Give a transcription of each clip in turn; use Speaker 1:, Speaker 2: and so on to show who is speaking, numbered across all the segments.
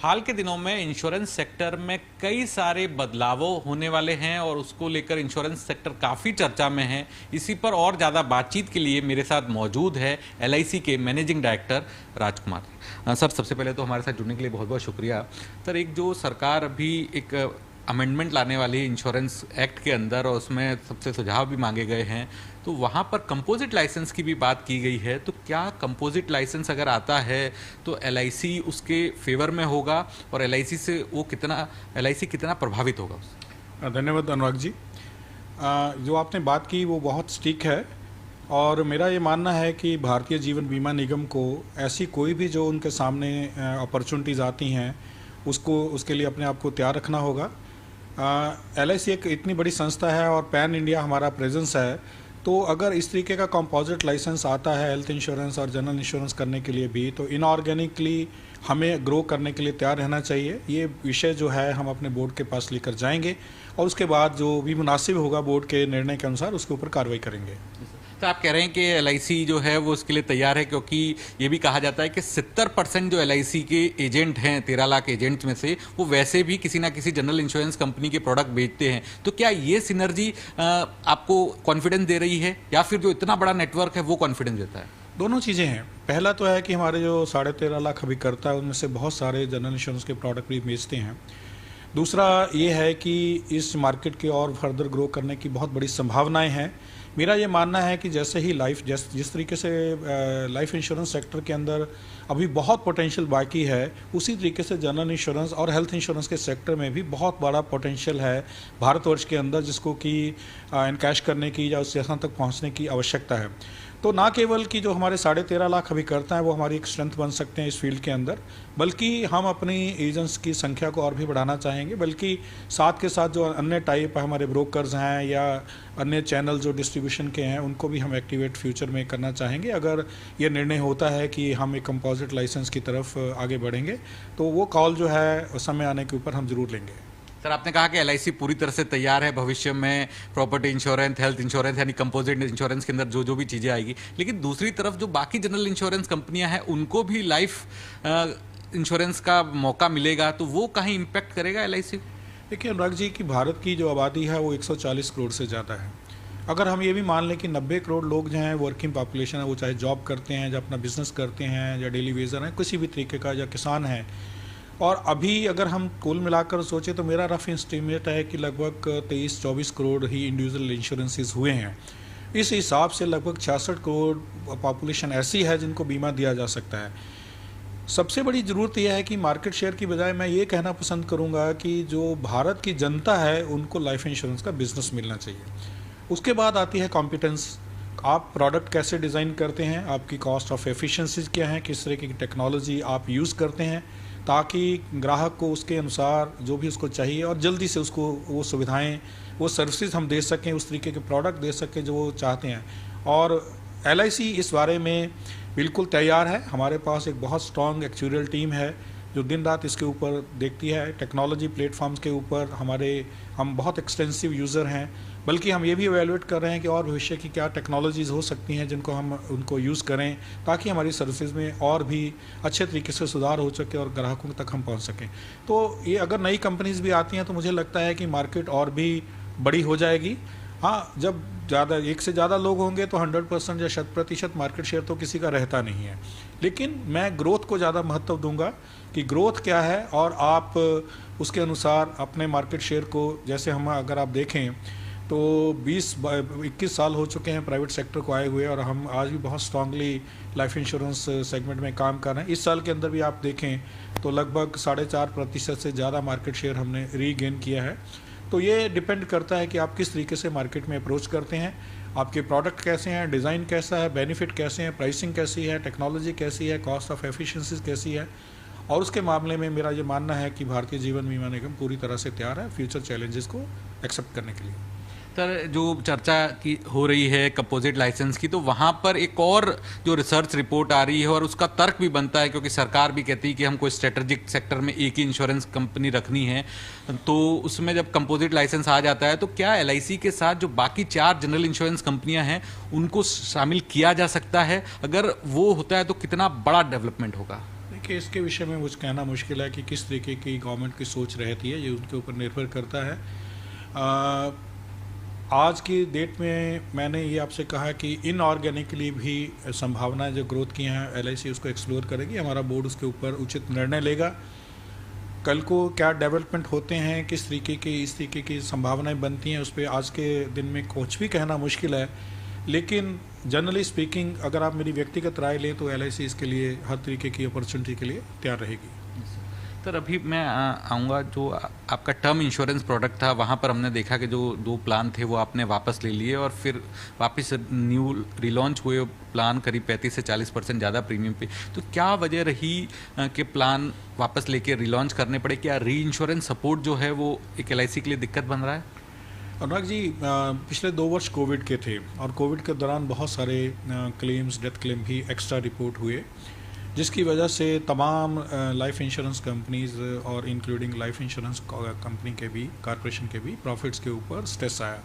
Speaker 1: हाल के दिनों में इंश्योरेंस सेक्टर में कई सारे बदलावों होने वाले हैं और उसको लेकर इंश्योरेंस सेक्टर काफ़ी चर्चा में है। इसी पर और ज़्यादा बातचीत के लिए मेरे साथ मौजूद है एलआईसी के मैनेजिंग डायरेक्टर राजकुमार। सर, सबसे पहले तो हमारे साथ जुड़ने के लिए बहुत बहुत शुक्रिया। सर, एक जो सरकार अभी एक अमेंडमेंट लाने वाली है इंश्योरेंस एक्ट के अंदर और उसमें सबसे सुझाव भी मांगे गए हैं, तो वहाँ पर कंपोजिट लाइसेंस की भी बात की गई है। तो क्या कंपोजिट लाइसेंस अगर आता है तो एलआईसी उसके फेवर में होगा और एलआईसी से वो एलआईसी कितना प्रभावित होगा उससे?
Speaker 2: धन्यवाद अनुराग जी। जो आपने बात की वो बहुत सटीक है और मेरा ये मानना है कि भारतीय जीवन बीमा निगम को ऐसी कोई भी जो उनके सामने अपॉर्चुनिटीज़ आती हैं उसके लिए अपने आप को तैयार रखना होगा। एलआईसी एक इतनी बड़ी संस्था है और पैन इंडिया हमारा प्रेजेंस है, तो अगर इस तरीके का कंपोजिट लाइसेंस आता है हेल्थ इंश्योरेंस और जनरल इंश्योरेंस करने के लिए भी, तो इनऑर्गेनिकली हमें ग्रो करने के लिए तैयार रहना चाहिए। ये विषय जो है हम अपने बोर्ड के पास लेकर जाएंगे और उसके बाद जो भी मुनासिब होगा बोर्ड के निर्णय के अनुसार उसके ऊपर कार्रवाई करेंगे।
Speaker 1: तो आप कह रहे हैं कि एलआईसी जो है वो इसके लिए तैयार है, क्योंकि ये भी कहा जाता है कि 70% जो एलआईसी के एजेंट हैं, 13 लाख एजेंट में से, वो वैसे भी किसी ना किसी जनरल इंश्योरेंस कंपनी के प्रोडक्ट बेचते हैं। तो क्या ये सिनर्जी आपको कॉन्फिडेंस दे रही है या फिर जो इतना बड़ा नेटवर्क है वो कॉन्फिडेंस देता है?
Speaker 2: दोनों चीज़ें हैं। पहला तो है कि हमारे जो 13.5 लाख अभिकर्ता है उनमें से बहुत सारे जनरल इंश्योरेंस के प्रोडक्ट भी बेचते हैं। दूसरा ये है कि इस मार्केट के और फर्दर ग्रो करने की बहुत बड़ी संभावनाएं हैं। मेरा ये मानना है कि जैसे ही जिस तरीके से लाइफ इंश्योरेंस सेक्टर के अंदर अभी बहुत पोटेंशियल बाकी है, उसी तरीके से जनरल इंश्योरेंस और हेल्थ इंश्योरेंस के सेक्टर में भी बहुत बड़ा पोटेंशियल है भारतवर्ष के अंदर, जिसको कि इनकैश करने की या उस यहाँ तक पहुँचने की आवश्यकता है। तो ना केवल कि जो हमारे 13.5 लाख अभिकर्ता हैं वो हमारी एक स्ट्रेंथ बन सकते हैं इस फील्ड के अंदर, बल्कि हम अपनी एजेंट्स की संख्या को और भी बढ़ाना चाहेंगे। बल्कि साथ के साथ जो अन्य टाइप हमारे ब्रोकर्स हैं या अन्य चैनल जो डिस्ट्रीब्यूशन के हैं उनको भी हम एक्टिवेट फ्यूचर में करना चाहेंगे। अगर ये निर्णय होता है कि हम एक कंपोजिट लाइसेंस की तरफ आगे बढ़ेंगे तो वो कॉल जो है समय आने के ऊपर हम जरूर लेंगे।
Speaker 1: सर, आपने कहा कि एलआईसी पूरी तरह से तैयार है भविष्य में प्रॉपर्टी इंश्योरेंस, हेल्थ इंश्योरेंस यानी कंपोजिट इंश्योरेंस के अंदर जो भी चीज़ें आएगी, लेकिन दूसरी तरफ जो बाकी जनरल इंश्योरेंस कंपनियां हैं उनको भी लाइफ इंश्योरेंस का मौका मिलेगा, तो वो कहीं इम्पैक्ट करेगा एलआईसी?
Speaker 2: देखिए अनुराग जी कि भारत की जो आबादी है वो 140 करोड़ से ज़्यादा है। अगर हम ये भी मान लें कि 90 करोड़ लोग जो हैं वर्किंग पॉपुलेशन है, वो चाहे जॉब करते हैं या अपना बिजनेस करते हैं या डेली वेजर हैं, किसी भी तरीके का, या किसान हैं, और अभी अगर हम कुल मिलाकर सोचें तो मेरा रफ एस्टीमेट है कि लगभग 23-24 करोड़ ही इंडिविजुअल इंश्योरेंसेस हुए हैं। इस हिसाब से लगभग 66 करोड़ पॉपुलेशन ऐसी है जिनको बीमा दिया जा सकता है। सबसे बड़ी ज़रूरत यह है कि मार्केट शेयर की बजाय मैं ये कहना पसंद करूँगा कि जो भारत की जनता है उनको लाइफ इंश्योरेंस का बिजनेस मिलना चाहिए। उसके बाद आती है कॉम्पिटेंस। आप प्रोडक्ट कैसे डिज़ाइन करते हैं, आपकी कॉस्ट ऑफ एफिशिएंसीज क्या है, किस तरह की टेक्नोलॉजी आप यूज़ करते हैं ताकि ग्राहक को उसके अनुसार जो भी उसको चाहिए और जल्दी से उसको वो सुविधाएं, वो सर्विसेज हम दे सकें, उस तरीके के प्रोडक्ट दे सकें जो वो चाहते हैं। और एलआईसी इस बारे में बिल्कुल तैयार है। हमारे पास एक बहुत स्ट्रॉन्ग एक्चुरियल टीम है जो दिन रात इसके ऊपर देखती है। टेक्नोलॉजी प्लेटफॉर्म्स के ऊपर हम बहुत एक्सटेंसिव यूज़र हैं, बल्कि हम ये भी एवेलुएट कर रहे हैं कि और भविष्य की क्या टेक्नोलॉजीज़ हो सकती हैं जिनको हम उनको यूज़ करें ताकि हमारी सर्विसेज में और भी अच्छे तरीके से सुधार हो सके और ग्राहकों तक हम पहुंच सकें। तो ये अगर नई कंपनीज भी आती हैं तो मुझे लगता है कि मार्केट और भी बड़ी हो जाएगी। हाँ, जब ज़्यादा एक से ज़्यादा लोग होंगे तो 100% या 100% मार्केट शेयर तो किसी का रहता नहीं है, लेकिन मैं ग्रोथ को ज़्यादा महत्व दूंगा कि ग्रोथ क्या है और आप उसके अनुसार अपने मार्केट शेयर को, जैसे हम अगर आप देखें तो 20-21 साल हो चुके हैं प्राइवेट सेक्टर को आए हुए और हम आज भी बहुत स्ट्रांगली लाइफ इंश्योरेंस सेगमेंट में काम कर रहे हैं। इस साल के अंदर भी आप देखें तो लगभग 4.5% से ज़्यादा मार्केट शेयर हमने रीगेन किया है। तो ये डिपेंड करता है कि आप किस तरीके से मार्केट में अप्रोच करते हैं, आपके प्रोडक्ट कैसे हैं, डिज़ाइन कैसा है, बेनिफिट कैसे हैं, प्राइसिंग कैसी है, टेक्नोलॉजी कैसी है, कॉस्ट ऑफ एफिशिएंसीज कैसी है। और उसके मामले में मेरा ये मानना है कि भारतीय जीवन बीमा निगम पूरी तरह से तैयार है फ्यूचर चैलेंजेस को एक्सेप्ट करने के लिए।
Speaker 1: सर, जो चर्चा की हो रही है कंपोजिट लाइसेंस की, तो वहाँ पर एक और जो रिसर्च रिपोर्ट आ रही है और उसका तर्क भी बनता है, क्योंकि सरकार भी कहती है कि हमको स्ट्रेटेजिक सेक्टर में एक ही इंश्योरेंस कंपनी रखनी है। तो उसमें जब कंपोजिट लाइसेंस आ जाता है तो क्या एलआईसी के साथ जो बाकी 4 जनरल इंश्योरेंस कंपनियां हैं उनको शामिल किया जा सकता है? अगर वो होता है तो कितना बड़ा डेवलपमेंट होगा?
Speaker 2: केस के विषय में मुझे कहना मुश्किल है कि किस तरीके की गवर्नमेंट की सोच रहती है, ये उनके ऊपर निर्भर करता है। आज की डेट में मैंने ये आपसे कहा कि इनऑर्गेनिकली भी संभावनाएं जो ग्रोथ की हैं LIC उसको एक्सप्लोर करेगी, हमारा बोर्ड उसके ऊपर उचित निर्णय लेगा। कल को क्या डेवलपमेंट होते हैं, किस तरीके की इस तरीके की संभावनाएं बनती हैं, उस पर आज के दिन में कुछ भी कहना मुश्किल है। लेकिन जनरली स्पीकिंग अगर आप मेरी व्यक्तिगत राय लें तो LIC इसके लिए हर तरीके की अपॉर्चुनिटी के लिए तैयार रहेगी।
Speaker 1: सर अभी मैं आऊँगा, जो आपका टर्म इंश्योरेंस प्रोडक्ट था वहाँ पर हमने देखा कि जो 2 प्लान थे वो आपने वापस ले लिए और फिर वापस न्यू रिलॉन्च हुए प्लान करीब 35 से 40% ज़्यादा प्रीमियम पे। तो क्या वजह रही कि प्लान वापस लेके रिलॉन्च करने पड़े? क्या री इंश्योरेंस सपोर्ट जो है वो एक LIC के लिए दिक्कत बन रहा है?
Speaker 2: अनुराग जी, पिछले 2 वर्ष कोविड के थे और कोविड के दौरान बहुत सारे क्लेम्स, डेथ क्लेम भी एक्स्ट्रा रिपोर्ट हुए, जिसकी वजह से तमाम लाइफ इंश्योरेंस कंपनीज और इंक्लूडिंग लाइफ इंश्योरेंस कंपनी के भी, कॉरपोरेशन के भी प्रॉफिट्स के ऊपर स्ट्रेस आया।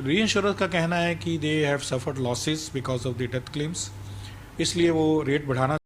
Speaker 2: री इंश्योरेंस का कहना है कि they have suffered losses because of the death claims, इसलिए वो रेट बढ़ाना